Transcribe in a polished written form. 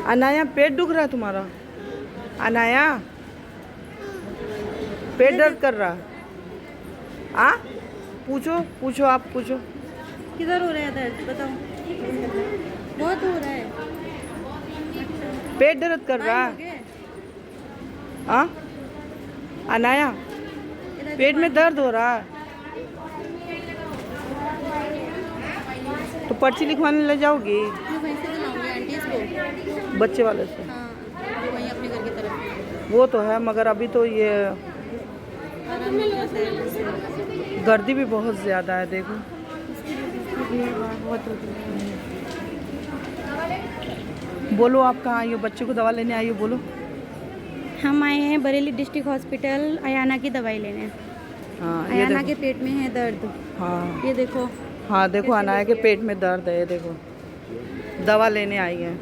अनाया पेट दुख रहा है तुम्हारा? अनाया पेट दर्द कर रहा? आ पूछो पूछो, आप पूछो किधर हो रहा है दर्द बताओ। बहुत हो रहा है। पेट दर्द कर रहा? हाँ अनाया पेट में दर्द हो रहा है तो पर्ची लिखवाने ले जाओगी? मैं वहीं से दिलाऊंगी आंटी इसको, बच्चे वाले से? हाँ वहीं अपने घर की तरफ। वो तो है मगर अभी तो ये आराम मिल जाता है। गर्दी भी बहुत ज़्यादा है देखो। बोलो आप कहाँ आई हो? बच्चे को दवा लेने आई हो? बोलो। हम आए हैं बरेली डिस्ट्रिक्ट हॉस्पिटल अयाना की दवाई लेने। हाँ ये अयाना देखो। के पेट में है दर्द, हाँ ये देखो। हाँ देखो अनाया के पेट में दर्द है, ये देखो दवा लेने आई है।